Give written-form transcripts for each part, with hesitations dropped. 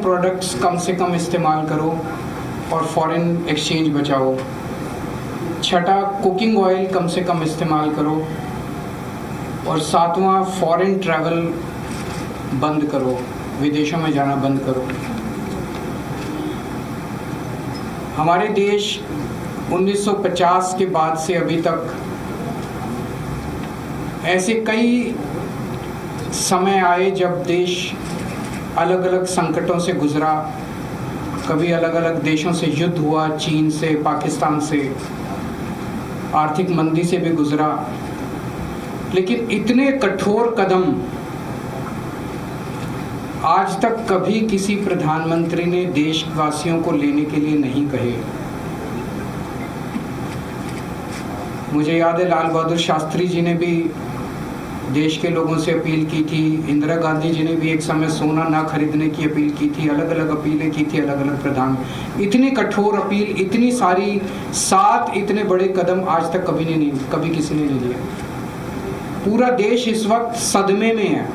Products कम से कम इस्तेमाल करो और फॉरेन एक्सचेंज बचाओ। छठा, कुकिंग ऑयल कम से कम इस्तेमाल करो। और सातवां, फॉरेन ट्रैवल बंद करो, विदेशों में जाना बंद करो। हमारे देश 1950 के बाद से अभी तक ऐसे कई समय आए जब देश अलग अलग संकटों से गुजरा। कभी अलग अलग देशों से युद्ध हुआ, चीन से, पाकिस्तान से, आर्थिक मंदी से भी गुजरा। लेकिन इतने कठोर कदम आज तक कभी किसी प्रधानमंत्री ने देशवासियों को लेने के लिए नहीं कहे। मुझे याद है लाल बहादुर शास्त्री जी ने भी देश के लोगों से अपील की थी, इंदिरा गांधी जी ने भी एक समय सोना ना खरीदने की अपील की थी, अलग अलग अपीलें की थी अलग अलग प्रधान। इतनी कठोर अपील, इतनी सारी, 7 इतने बड़े कदम आज तक कभी किसी ने नहीं लिया। पूरा देश इस वक्त सदमे में है।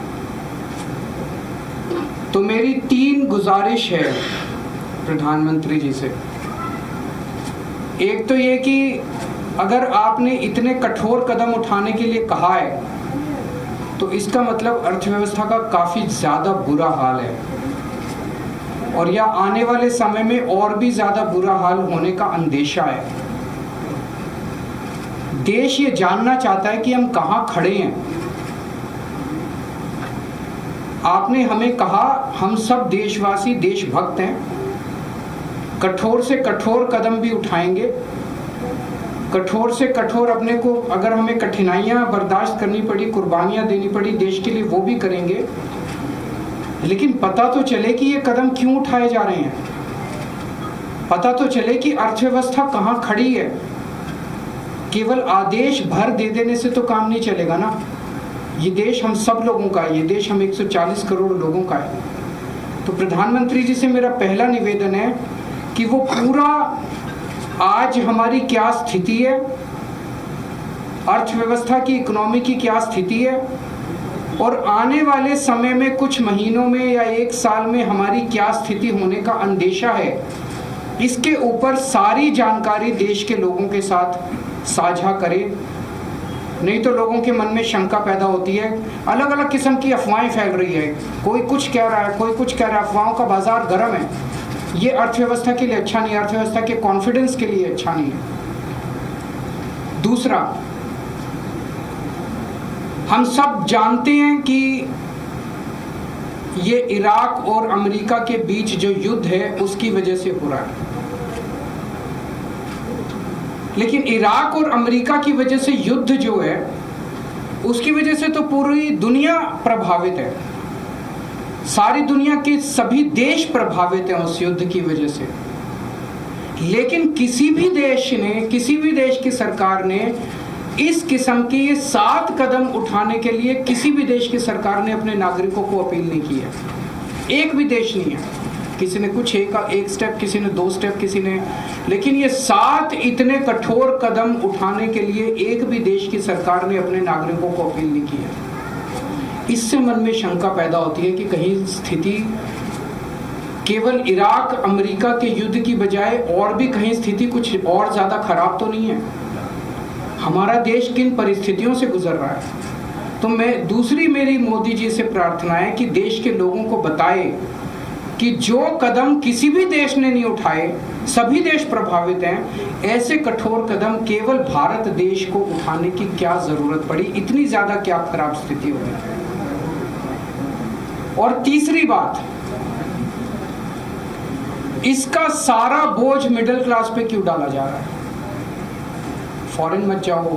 तो मेरी 3 गुजारिश है प्रधानमंत्री जी से। एक तो ये कि अगर आपने इतने कठोर कदम उठाने के लिए कहा है तो इसका मतलब अर्थव्यवस्था का काफी ज्यादा बुरा हाल है और या आने वाले समय में और भी ज्यादा बुरा हाल होने का अंदेशा है। देश ये जानना चाहता है कि हम कहां खड़े हैं। आपने हमें कहा हम सब देशवासी देशभक्त हैं, कठोर से कठोर कदम भी उठाएंगे, कठोर से कठोर अपने को, अगर हमें कठिनाइयां बर्दाश्त करनी पड़ी, कुर्बानियां देनी पड़ी देश के लिए, वो भी करेंगे। लेकिन पता तो चले कि ये कदम क्यों उठाए जा रहे हैं, पता तो चले कि अर्थव्यवस्था कहां खड़ी है। केवल आदेश भर दे देने से तो काम नहीं चलेगा ना। ये देश हम सब लोगों का है, ये देश हम 140 करोड़ लोगों का है। तो प्रधानमंत्री जी से मेरा पहला निवेदन है कि वो पूरा आज हमारी क्या स्थिति है, अर्थव्यवस्था की, इकोनॉमी की क्या स्थिति है और आने वाले समय में कुछ महीनों में या 1 साल में हमारी क्या स्थिति होने का अंदेशा है, इसके ऊपर सारी जानकारी देश के लोगों के साथ साझा करें। नहीं तो लोगों के मन में शंका पैदा होती है, अलग अलग किस्म की अफवाहें फैल रही है, कोई कुछ कह रहा है, कोई कुछ कह रहा है, अफवाहों का बाजार गर्म है। ये अर्थव्यवस्था के लिए अच्छा नहीं है, अर्थव्यवस्था के कॉन्फिडेंस के लिए अच्छा नहीं है। दूसरा, हम सब जानते हैं कि ये इराक और अमेरिका के बीच जो युद्ध है उसकी वजह से हो रहा है। लेकिन इराक और अमेरिका की वजह से युद्ध जो है उसकी वजह से तो पूरी दुनिया प्रभावित है, सारी दुनिया के सभी देश प्रभावित हैं उस युद्ध की वजह से। लेकिन किसी भी देश ने, किसी भी देश की सरकार ने इस किस्म के ये 7 कदम उठाने के लिए किसी भी देश की सरकार ने अपने नागरिकों को अपील नहीं की है। एक भी देश नहीं है। किसी ने कुछ एक स्टेप, किसी ने 2 स्टेप, किसी ने, लेकिन ये 7 इतने कठोर कदम उठाने के लिए एक भी देश की सरकार ने अपने नागरिकों को अपील नहीं की है। इससे मन में शंका पैदा होती है कि कहीं स्थिति केवल इराक अमेरिका के युद्ध की बजाय और भी कहीं स्थिति कुछ और ज्यादा खराब तो नहीं है। हमारा देश किन परिस्थितियों से गुजर रहा है। तो मेरी मोदी जी से प्रार्थना है कि देश के लोगों को बताए कि जो कदम किसी भी देश ने नहीं उठाए, सभी देश प्रभावित हैं, ऐसे कठोर कदम केवल भारत देश को उठाने की क्या जरूरत पड़ी, इतनी ज्यादा क्या खराब स्थिति हो गई। और तीसरी बात, इसका सारा बोझ मिडिल क्लास पे क्यों डाला जा रहा है। फॉरेन मत जाओ,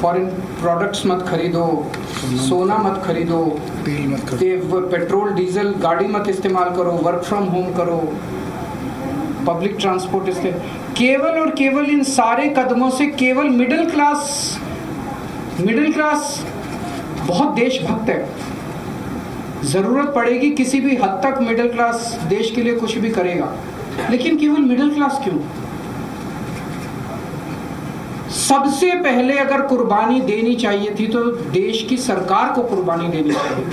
फॉरेन प्रोडक्ट्स मत खरीदो, सोना मत खरीदो, पेट्रोल डीजल गाड़ी मत इस्तेमाल करो, वर्क फ्रॉम होम करो, पब्लिक ट्रांसपोर्ट केवल और केवल इन सारे कदमों से केवल मिडिल क्लास बहुत देशभक्त है। जरूरत पड़ेगी किसी भी हद तक मिडिल क्लास देश के लिए कुछ भी करेगा, लेकिन केवल मिडिल क्लास क्यों। सबसे पहले अगर कुर्बानी देनी चाहिए थी तो देश की सरकार को कुर्बानी देनी चाहिए।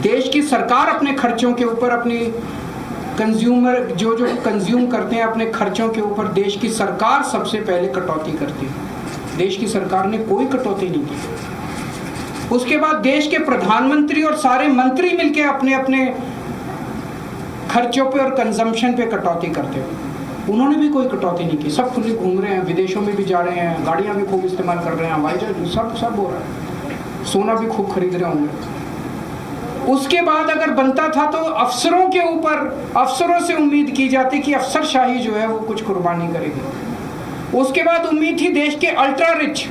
देश की सरकार अपने खर्चों के ऊपर, अपनी कंज्यूमर जो कंज्यूम करते हैं अपने खर्चों के ऊपर, देश की सरकार सबसे पहले कटौती करती है। देश की सरकार ने कोई कटौती नहीं की। उसके बाद देश के प्रधानमंत्री और सारे मंत्री मिलकर अपने अपने खर्चों पे और कंजम्पशन पे कटौती करते हैं। उन्होंने भी कोई कटौती नहीं की। सब खुले घूम रहे हैं, विदेशों में भी जा रहे हैं, गाड़ियां भी खूब इस्तेमाल कर रहे हैं, हवाई जहाज सब हो रहा है, सोना भी खूब खरीद रहे होंगे। उसके बाद अगर बनता था तो अफसरों के ऊपर, अफसरों से उम्मीद की जाती कि अफसरशाही जो है वो कुछ कुर्बानी करेगी। उसके बाद उम्मीद थी देश के अल्ट्रा रिच,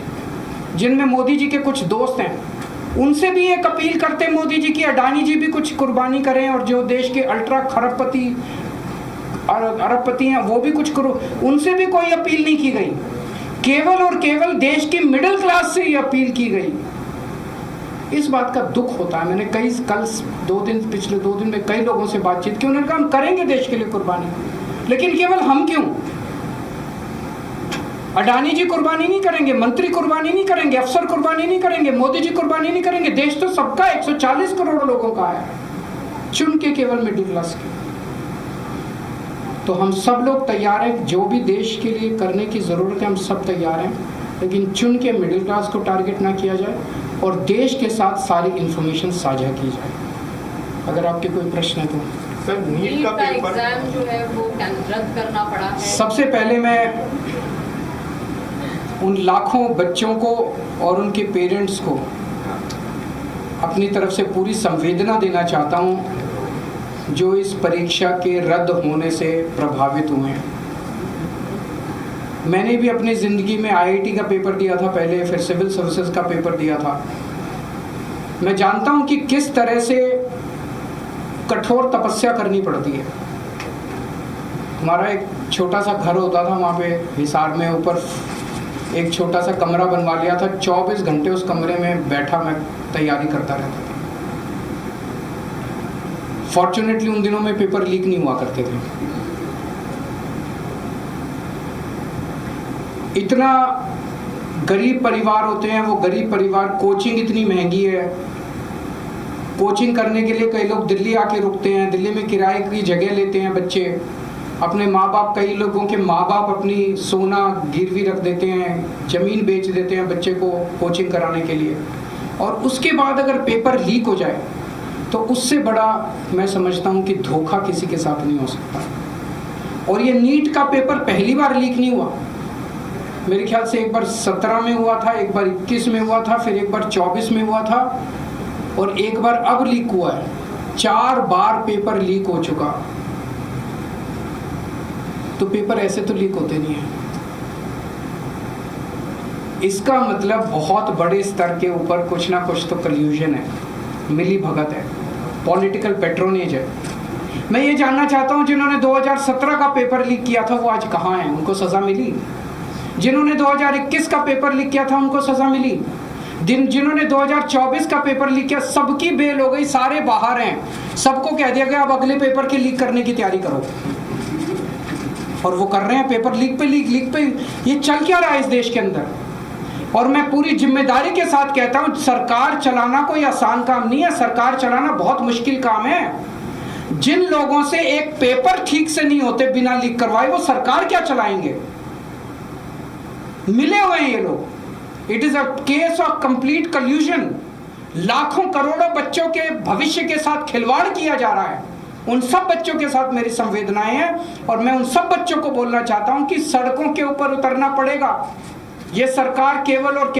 जिनमें मोदी जी के कुछ दोस्त हैं, उनसे भी एक अपील करते मोदी जी की अडानी जी भी कुछ कुर्बानी करें, और जो देश के अल्ट्रा खरबपति अरबपति हैं वो भी कुछ करो। उनसे भी कोई अपील नहीं की गई। केवल और केवल देश की मिडिल क्लास से ही अपील की गई। इस बात का दुख होता है। मैंने पिछले 2 दिन में कई लोगों से बातचीत की, उन्होंने कहा हम करेंगे देश के लिए कुर्बानी, लेकिन केवल हम क्यों? अडानी जी कुर्बानी नहीं करेंगे, मंत्री कुर्बानी नहीं करेंगे, अफसर कुर्बानी नहीं करेंगे, मोदी जी कुर्बानी नहीं करेंगे। देश तो सबका 140 करोड़ लोगों का है, चुन के केवल मिडिल क्लास के। तो हम सब लोग तैयार हैं, जो भी देश के लिए करने की ज़रूरत है हम सब तैयार हैं, लेकिन चुन के मिडिल क्लास को टारगेट ना किया जाए और देश के साथ सारी इंफॉर्मेशन साझा की जाए। अगर आपके कोई प्रश्न है तो। सर, नीट का एग्जाम जो है वो रद्द करना पड़ा है। सबसे पहले मैं उन लाखों बच्चों को और उनके पेरेंट्स को अपनी तरफ से पूरी संवेदना देना चाहता हूँ जो इस परीक्षा के रद्द होने से प्रभावित हुए हैं। मैंने भी अपनी ज़िंदगी में आईआईटी का पेपर दिया था पहले, फिर सिविल सर्विसेज का पेपर दिया था। मैं जानता हूं कि किस तरह से कठोर तपस्या करनी पड़ती है। हमारा एक छोटा सा घर होता था वहाँ पे हिसार में, ऊपर एक छोटा सा कमरा बनवा लिया था। 24 घंटे उस कमरे में बैठा मैं तैयारी करता रहता था। फॉर्चुनेटली उन दिनों में पेपर लीक नहीं हुआ करते थे। इतना गरीब परिवार होते हैं वो गरीब परिवार, कोचिंग इतनी महंगी है, कोचिंग करने के लिए कई लोग दिल्ली आके रुकते हैं, दिल्ली में किराए की जगह लेते हैं बच्चे, अपने माँ बाप, कई लोगों के माँ बाप अपनी सोना गिरवी रख देते हैं, ज़मीन बेच देते हैं बच्चे को कोचिंग कराने के लिए, और उसके बाद अगर पेपर लीक हो जाए तो उससे बड़ा मैं समझता हूँ कि धोखा किसी के साथ नहीं हो सकता। और ये नीट का पेपर पहली बार लीक नहीं हुआ, मेरे ख्याल से एक बार 17 में हुआ था, एक बार 21 में हुआ था, फिर एक बार 24 में हुआ था, और एक बार अब लीक हुआ है। 4 बार पेपर लीक हो चुका। तो पेपर ऐसे तो लीक होते नहीं है। इसका मतलब बहुत बड़े स्तर के ऊपर कुछ ना कुछ तो कल्यूजन है, मिली भगत है, पॉलिटिकल पेट्रोनेज है। मैं ये जानना चाहता हूँ जिन्होंने 2017 का पेपर लीक किया था वो आज कहाँ हैं? उनको सज़ा मिली? जिन्होंने 2021 का पेपर लीक किया था उनको सज़ा मिली? जिन्होंने 2024 का पेपर लीक किया सबकी बेल हो गई, सारे बाहर हैं, सबको कह दिया गया अब अगले पेपर के लीक करने की तैयारी करो। और वो कर रहे हैं, पेपर लीक पे लीक पे। ये चल क्या रहा है इस देश के अंदर? और मैं पूरी जिम्मेदारी के साथ कहता हूं, सरकार चलाना कोई आसान काम नहीं है, सरकार चलाना बहुत मुश्किल काम है। जिन लोगों से एक पेपर ठीक से नहीं होते बिना लीक करवाए, वो सरकार क्या चलाएंगे? मिले हुए हैं ये लोग। It is a case of complete कल्यूजन। लाखों करोड़ों बच्चों के भविष्य के साथ खिलवाड़ किया जा रहा है। उन सब बच्चों के साथ मेरी संवेदनाएं हैं और मैं उन सब बच्चों को बोलना चाहता हूं कि सड़कों के ऊपर उतरना पड़ेगा। ये सरकार केवल और